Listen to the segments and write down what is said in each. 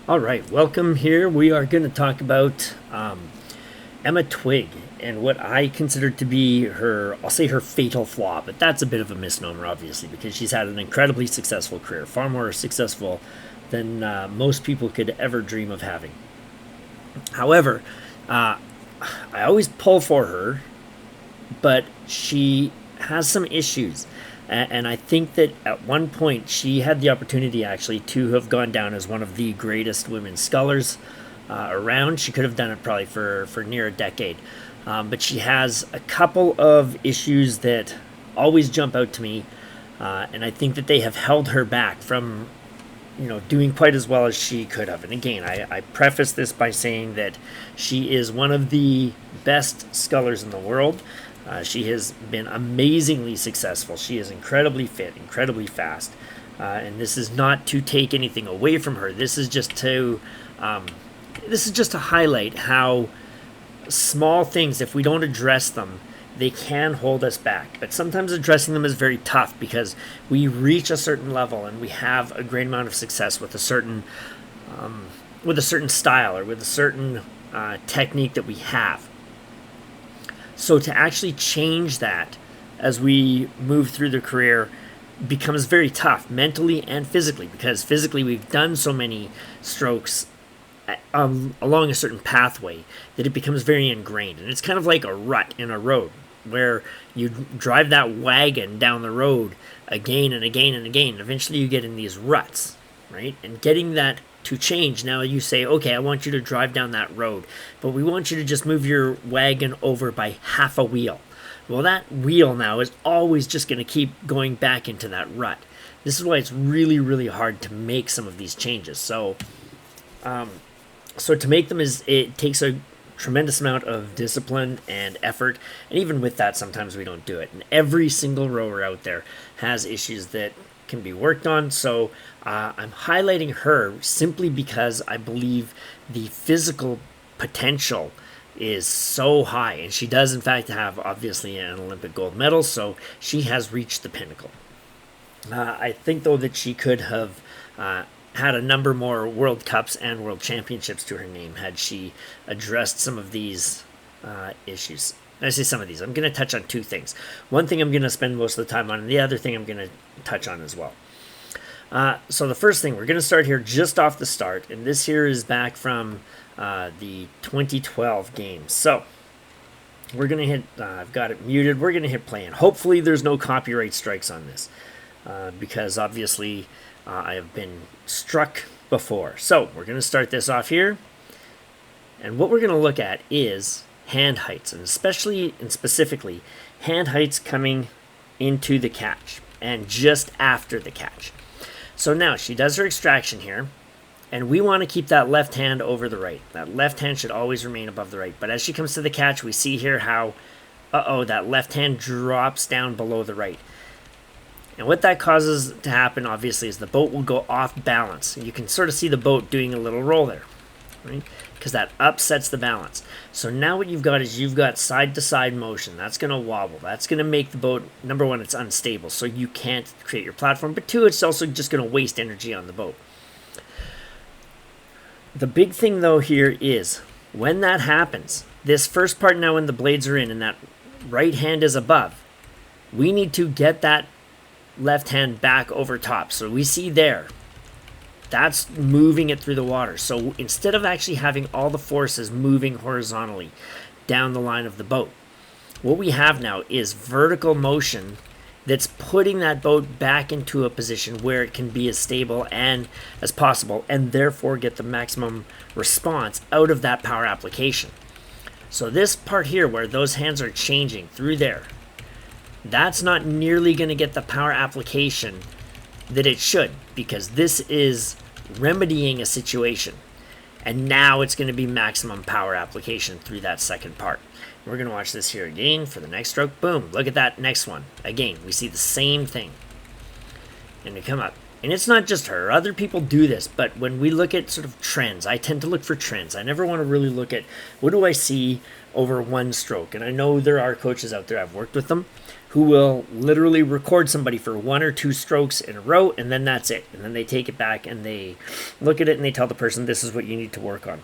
All right, welcome here. We are going to talk about Emma Twigg and what I consider to be her, I'll say her fatal flaw, but that's a bit of a misnomer, obviously, because she's had an incredibly successful career, far more successful than most people could ever dream of having. However, uh, I always pull for her, but she has some issues. And I think that at one point she had the opportunity actually to have gone down as one of the greatest women scullers around. She could have done it probably for near a decade. But she has a couple of issues that always jump out to me. And I think that they have held her back from doing quite as well as she could have. And again, I preface this by saying that she is one of the best scullers in the world. She has been amazingly successful. She is incredibly fit, incredibly fast, and this is not to take anything away from her. This is just to highlight how small things, if we don't address them, they can hold us back. But sometimes addressing them is very tough because we reach a certain level and we have a great amount of success with a certain style or with a certain technique that we have. So to actually change that as we move through the career becomes very tough mentally and physically, because physically we've done so many strokes along a certain pathway that it becomes very ingrained. And it's kind of like a rut in a road where you drive that wagon down the road again and again and again. Eventually you get in these ruts, right? And getting that to change, now you say, okay, I want you to drive down that road, but we want you to just move your wagon over by half a wheel. Well, that wheel now is always just going to keep going back into that rut. This is why it's really, really hard to make some of these changes. So to make them, it takes a tremendous amount of discipline and effort, and even with that, sometimes we don't do it. And every single rower out there has issues that can be worked on. So I'm highlighting her simply because I believe the physical potential is so high, and she does in fact have obviously an Olympic gold medal, so she has reached the pinnacle. I think though that she could have had a number more World Cups and World Championships to her name had she addressed some of these issues. I say some of these. I'm going to touch on two things. One thing I'm going to spend most of the time on, and the other thing I'm going to touch on as well. So the first thing, we're going to start here just off the start, and this here is back from the 2012 games. So we're going to hit, I've got it muted, we're going to hit play, and hopefully there's no copyright strikes on this, because obviously I have been struck before. So we're going to start this off here, and what we're going to look at is hand heights, and especially and specifically hand heights coming into the catch and just after the catch. So now she does her extraction here, and we want to keep that left hand over the right. That left hand should always remain above the right. But as she comes to the catch, we see here how, that left hand drops down below the right. And what that causes to happen, obviously, is the boat will go off balance. You can sort of see the boat doing a little roll there, right? Because that upsets the balance. So now what you've got is you've got side-to-side motion. That's going to wobble. That's going to make the boat, number one, it's unstable, so you can't create your platform. But two, it's also just going to waste energy on the boat. The big thing, though, here is when that happens, this first part now when the blades are in and that right hand is above, we need to get that left hand back over top. So we see there, that's moving it through the water. So instead of actually having all the forces moving horizontally down the line of the boat, what we have now is vertical motion that's putting that boat back into a position where it can be as stable and as possible, and therefore get the maximum response out of that power application. So this part here where those hands are changing through there, that's not nearly going to get the power application that it should, because this is remedying a situation, and now it's going to be maximum power application through that second part. We're going to watch this here again for the next stroke. Boom, look at that next one. Again, we see the same thing. And we come up. And it's not just her. Other people do this. But when we look at sort of trends, I tend to look for trends. I never want to really look at what do I see over one stroke. And I know there are coaches out there, I've worked with them, who will literally record somebody for 1 or 2 strokes in a row, and then that's it. And then they take it back and they look at it and they tell the person, this is what you need to work on.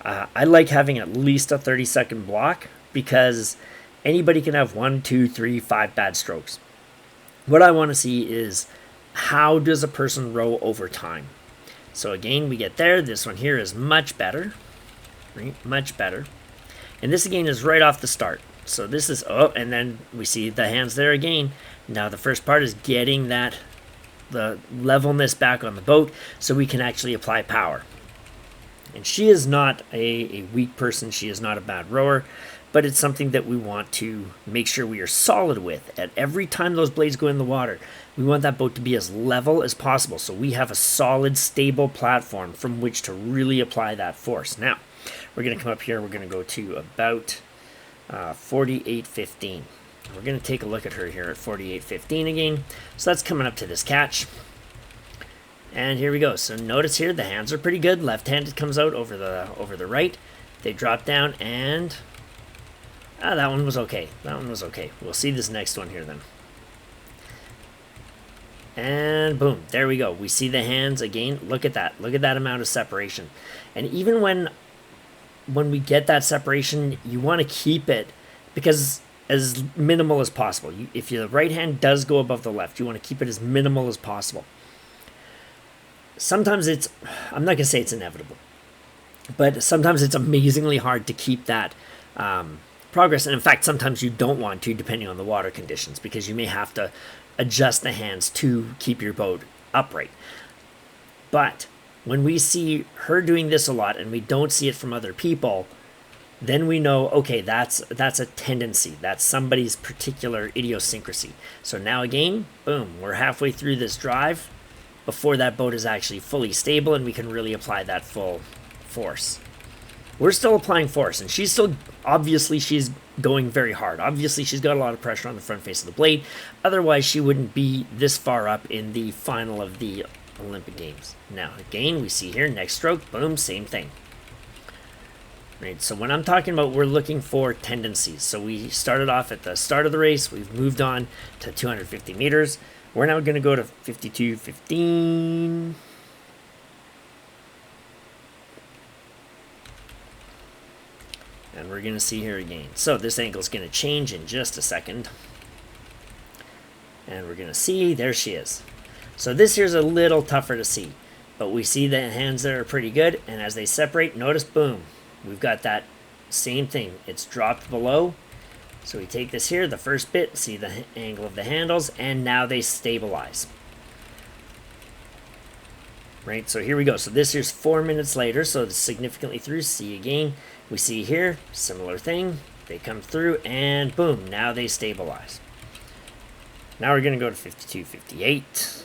I like having at least a 30-second block, because anybody can have 1, 2, 3, 5 bad strokes. What I want to see is, how does a person row over time? So again, we get there. This one here is much better, right? Much better. And this again is right off the start. So this is, oh, and then we see the hands there again. Now the first part is getting the levelness back on the boat so we can actually apply power. And she is not a weak person. She is not a bad rower, but it's something that we want to make sure we are solid with. At every time those blades go in the water, we want that boat to be as level as possible, so we have a solid, stable platform from which to really apply that force. Now, we're going to come up here. We're going to go to about 48.15. We're going to take a look at her here at 48.15 again. So that's coming up to this catch. And here we go. So notice here the hands are pretty good. Left-handed comes out over the right. They drop down, and that one was okay. That one was okay. We'll see this next one here then. And boom, there we go. We see the hands again. Look at that. Look at that amount of separation. And even when we get that separation, you want to keep it because as minimal as possible. If your right hand does go above the left, you want to keep it as minimal as possible. Sometimes I'm not going to say it's inevitable, but sometimes it's amazingly hard to keep that progress. And in fact, sometimes you don't want to, depending on the water conditions, because you may have to adjust the hands to keep your boat upright. But when we see her doing this a lot and we don't see it from other people, then we know, okay, that's a tendency. That's somebody's particular idiosyncrasy. So now again, boom, we're halfway through this drive before that boat is actually fully stable and we can really apply that full force. We're still applying force, and she's going very hard. Obviously, she's got a lot of pressure on the front face of the blade. Otherwise, she wouldn't be this far up in the final of the Olympic Games. Now, again, we see here, next stroke, boom, same thing. Right, so when I'm talking about we're looking for tendencies, so we started off at the start of the race, we've moved on to 250 meters. We're now going to go to 52.15. And we're going to see here again. So this angle is going to change in just a second. And we're going to see, there she is. So this here's a little tougher to see. But we see the hands there are pretty good. And as they separate, notice, boom, we've got that same thing. It's dropped below. So we take this here, the first bit, see the angle of the handles, and now they stabilize. Right, so here we go. So this here's 4 minutes later, so it's significantly through. See again. We see here, similar thing. They come through, and boom, now they stabilize. Now we're going to go to 52.58.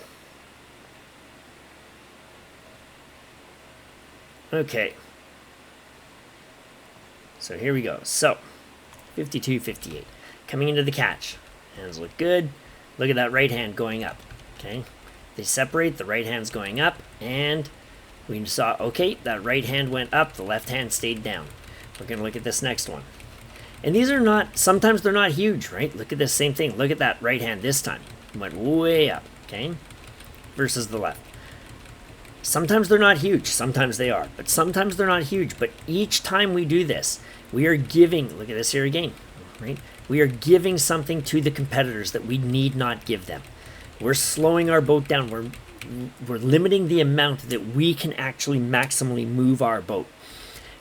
Okay. So here we go. So 52.58. Coming into the catch. Hands look good. Look at that right hand going up. Okay. They separate. The right hand's going up. And we saw, okay, that right hand went up. The left hand stayed down. We're going to look at this next one. And these are not, sometimes they're not huge, right? Look at this same thing. Look at that right hand this time. It went way up. Okay. Versus the left. Sometimes they're not huge. Sometimes they are. But sometimes they're not huge. But each time we do this, we are giving, look at this here again, right? We are giving something to the competitors that we need not give them. We're slowing our boat down. We're limiting the amount that we can actually maximally move our boat.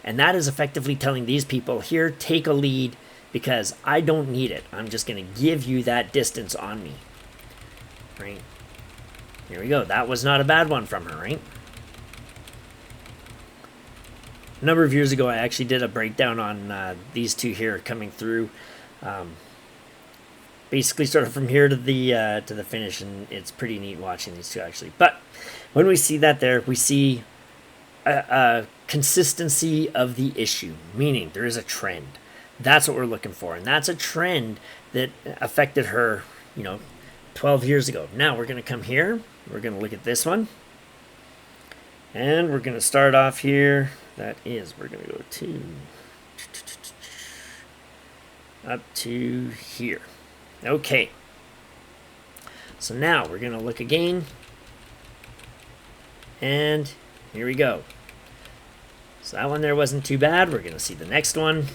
And that is effectively telling these people, here, take a lead because I don't need it. I'm just going to give you that distance on me. Right? Here we go. That was not a bad one from her, right? A number of years ago, I actually did a breakdown on these two here coming through, basically sort of from here to the finish, and it's pretty neat watching these two actually. But when we see that there, we see a consistency of the issue, meaning there is a trend. That's what we're looking for, and that's a trend that affected her, 12 years ago. Now we're going to come here. We're going to look at this one, and we're going to start off here. That is, we're going to go to up to here. Okay. So now we're going to look again. And here we go. So that one there wasn't too bad. We're going to see the next one.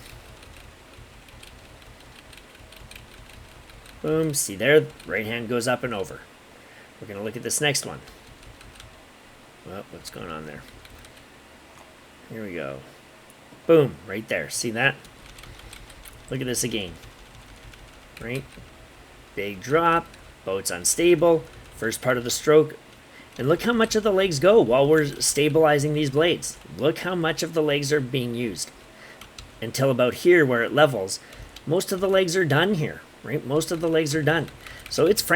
Boom. See there? Right hand goes up and over. We're going to look at this next one. Well, what's going on there? Here we go. Boom. Right there. See that? Look at this again. Right? Big drop. Boat's unstable. First part of the stroke. And look how much of the legs go while we're stabilizing these blades. Look how much of the legs are being used. Until about here where it levels, most of the legs are done here, right? Most of the legs are done. So it's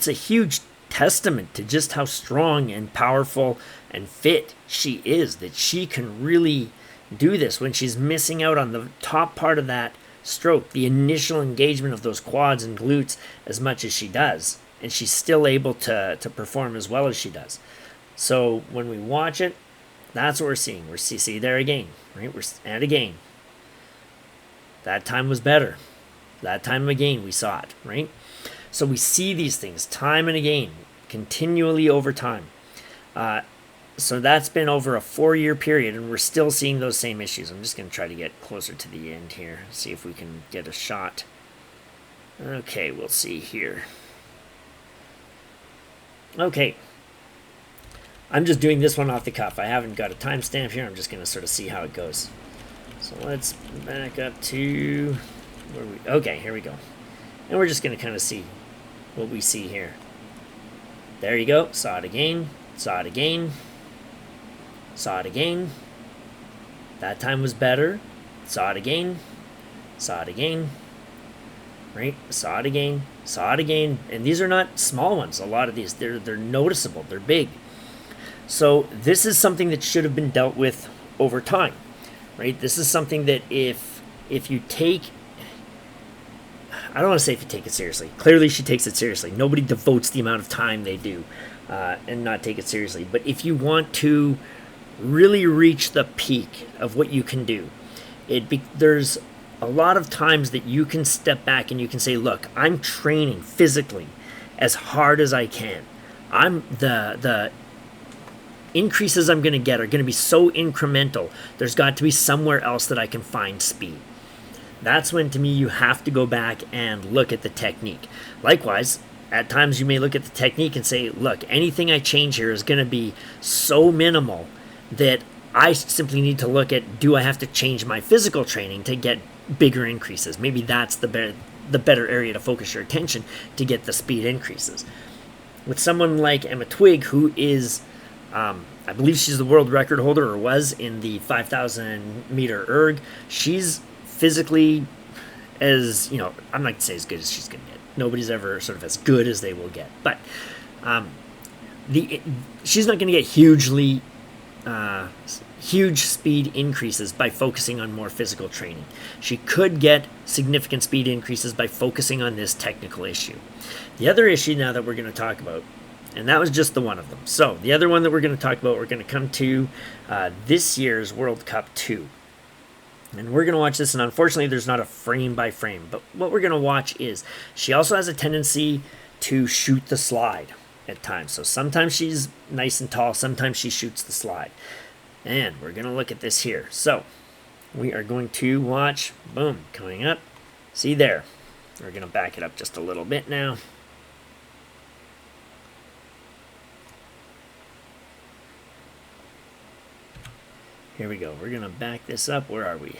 a huge testament to just how strong and powerful and fit she is, that she can really do this when she's missing out on the top part of that stroke, the initial engagement of those quads and glutes as much as she does. And she's still able to perform as well as she does. So when we watch it, that's what we're seeing. We're see there again, right? And again. That time was better. That time again we saw it, right? So we see these things time and again, continually over time. So that's been over a 4-year period, and we're still seeing those same issues. I'm just going to try to get closer to the end here, see if we can get a shot. Okay, we'll see here. Okay, I'm just doing this one off the cuff. I haven't got a timestamp here. I'm just going to sort of see how it goes. So let's back up to where we... Okay, here we go. And we're just going to kind of see what we see here. There you go. Saw it again. Saw it again. Saw it again. That time was better. Saw it again. Saw it again. Right? Saw it again. Saw it again. And these are not small ones. A lot of these, they're noticeable. They're big. So this is something that should have been dealt with over time. Right? This is something that if you take... I don't want to say if you take it seriously. Clearly she takes it seriously. Nobody devotes the amount of time they do and not take it seriously. But if you want to really reach the peak of what you can do, there's a lot of times that you can step back and you can say, look, I'm training physically as hard as I can. The increases I'm going to get are going to be so incremental. There's got to be somewhere else that I can find speed. That's when, to me, you have to go back and look at the technique. Likewise, at times you may look at the technique and say, look, anything I change here is going to be so minimal that I simply need to look at, do I have to change my physical training to get bigger increases? Maybe that's the better area to focus your attention to get the speed increases. With someone like Emma Twigg, who is, I believe she's the world record holder, or was, in the 5,000 meter erg, she's physically as, I'm not going to say as good as she's going to get. Nobody's ever sort of as good as they will get. But she's not going to get huge speed increases by focusing on more physical training. She could get significant speed increases by focusing on this technical issue. The other issue now that we're going to talk about, and that was just the one of them. So the other one that we're going to talk about, we're going to come to this year's World Cup 2. And we're going to watch this, and unfortunately there's not a frame by frame, but what we're going to watch is she also has a tendency to shoot the slide at times. So sometimes she's nice and tall, sometimes she shoots the slide. And we're going to look at this here. So we are going to watch, boom, coming up. See there. We're going to back it up just a little bit now. Here we go. We're going to back this up. Where are we?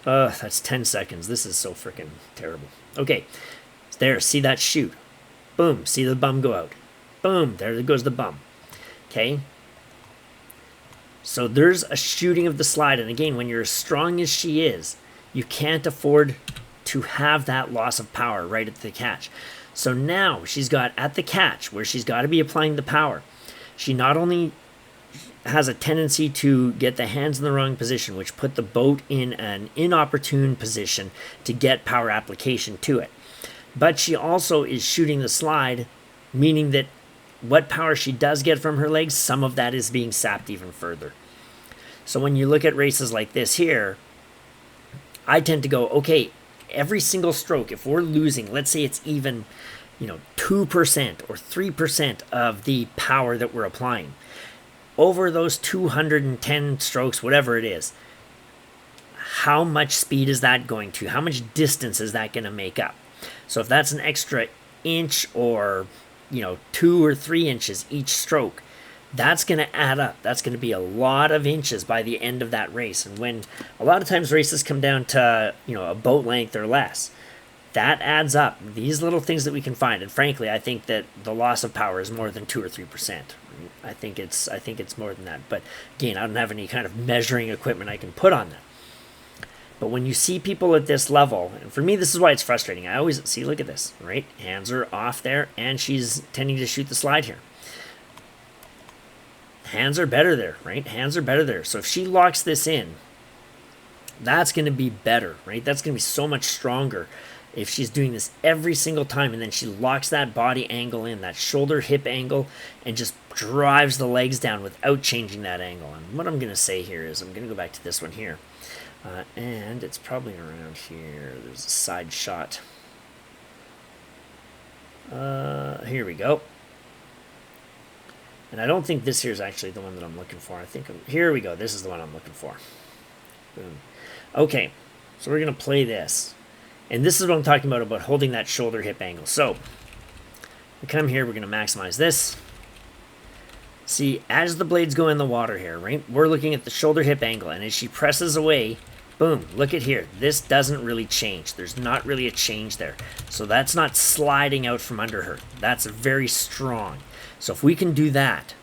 That's 10 seconds. This is so freaking terrible. Okay. There. See that shoot. Boom. See the bum go out. Boom. There goes the bum. Okay. So there's a shooting of the slide. And again, when you're as strong as she is, you can't afford to have that loss of power right at the catch. So now she's got at the catch where she's got to be applying the power. She not only has a tendency to get the hands in the wrong position, which put the boat in an inopportune position to get power application to it. But she also is shooting the slide, meaning that what power she does get from her legs, some of that is being sapped even further. So when you look at races like this here, I tend to go, okay, every single stroke, if we're losing, let's say it's even, 2% or 3% of the power that we're applying, over those 210 strokes, whatever it is, how much speed is that going to? How much distance is that going to make up? So if that's an extra inch or, 2 or 3 inches each stroke, that's going to add up. That's going to be a lot of inches by the end of that race. And when a lot of times races come down to, a boat length or less, that adds up. These little things that we can find. And frankly, I think that the loss of power is more than 2 or 3%. I think it's more than that. But again, I don't have any kind of measuring equipment I can put on that. But when you see people at this level, and for me, this is why it's frustrating. I always see, look at this, right? Hands are off there, and she's tending to shoot the slide here. Hands are better there, right? Hands are better there. So if she locks this in, that's going to be better, right? That's going to be so much stronger if she's doing this every single time, and then she locks that body angle in, that shoulder hip angle, and just drives the legs down without changing that angle. And what I'm going to say here is I'm going to go back to this one here. And it's probably around here. There's a side shot. Here we go. And I don't think this here is actually the one that I'm looking for. Here we go. This is the one I'm looking for. Boom. Okay, so we're going to play this. And this is what I'm talking about holding that shoulder hip angle. So we come here. We're going to maximize this. See, as the blades go in the water here, right, we're looking at the shoulder hip angle. And as she presses away, boom, look at here. This doesn't really change. There's not really a change there. So that's not sliding out from under her. That's very strong. So if we can do that,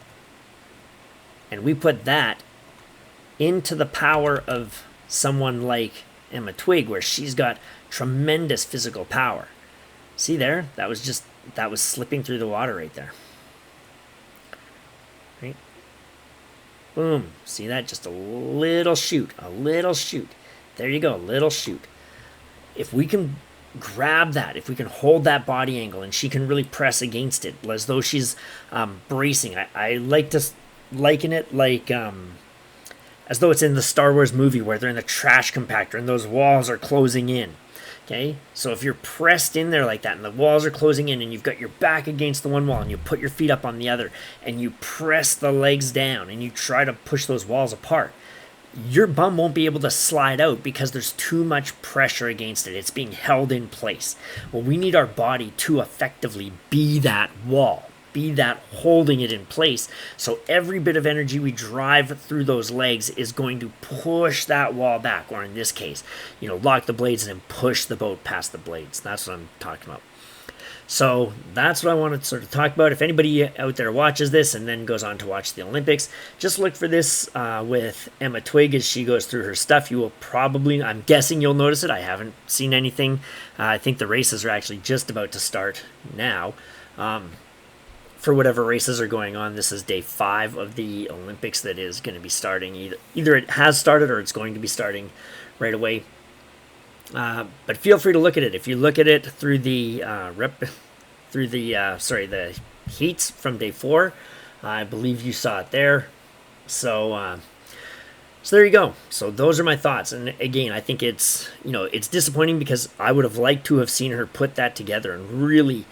and we put that into the power of someone like Emma Twigg, where she's got tremendous physical power. See there? That was slipping through the water right there. Right? Boom. See that? Just a little shoot. A little shoot. There you go. A little shoot. If we can grab that, if we can hold that body angle and she can really press against it as though she's bracing. I like to liken it like as though it's in the Star Wars movie where they're in the trash compactor and those walls are closing in. Okay, so if you're pressed in there like that and the walls are closing in and you've got your back against the one wall and you put your feet up on the other and you press the legs down and you try to push those walls apart, your bum won't be able to slide out because there's too much pressure against it. It's being held in place. Well, we need our body to effectively be that wall, be that holding it in place. So every bit of energy we drive through those legs is going to push that wall back, or in this case, lock the blades and then push the boat past the blades. That's what I'm talking about. So that's what I wanted to sort of talk about. If anybody out there watches this and then goes on to watch the Olympics, just look for this with Emma Twigg as she goes through her stuff. You will probably, I'm guessing you'll notice it. I haven't seen anything. I think the races are actually just about to start now. For whatever races are going on, this is day 5 of the Olympics that is going to be starting. Either it has started or it's going to be starting right away. But feel free to look at it. If you look at it through the the heats from day 4, I believe you saw it there. So there you go. So those are my thoughts. And again, I think it's disappointing because I would have liked to have seen her put that together and really,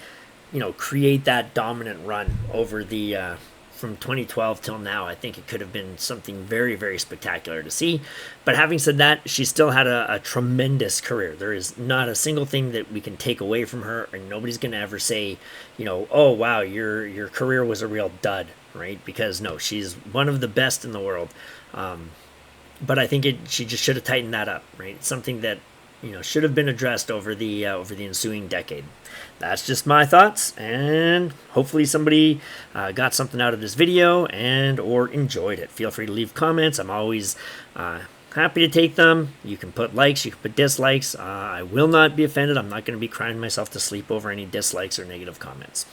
create that dominant run over the from 2012 till now. I think it could have been something very, very spectacular to see. But having said that, she still had a tremendous career. There is not a single thing that we can take away from her, and nobody's going to ever say, oh, wow, your career was a real dud, right? Because no, she's one of the best in the world. But I think she just should have tightened that up, right? It's something that should have been addressed over the ensuing decade. That's just my thoughts, and hopefully somebody got something out of this video and or enjoyed it. Feel free to leave comments. I'm always happy to take them. You can put likes, you can put dislikes. I will not be offended. I'm not going to be crying myself to sleep over any dislikes or negative comments.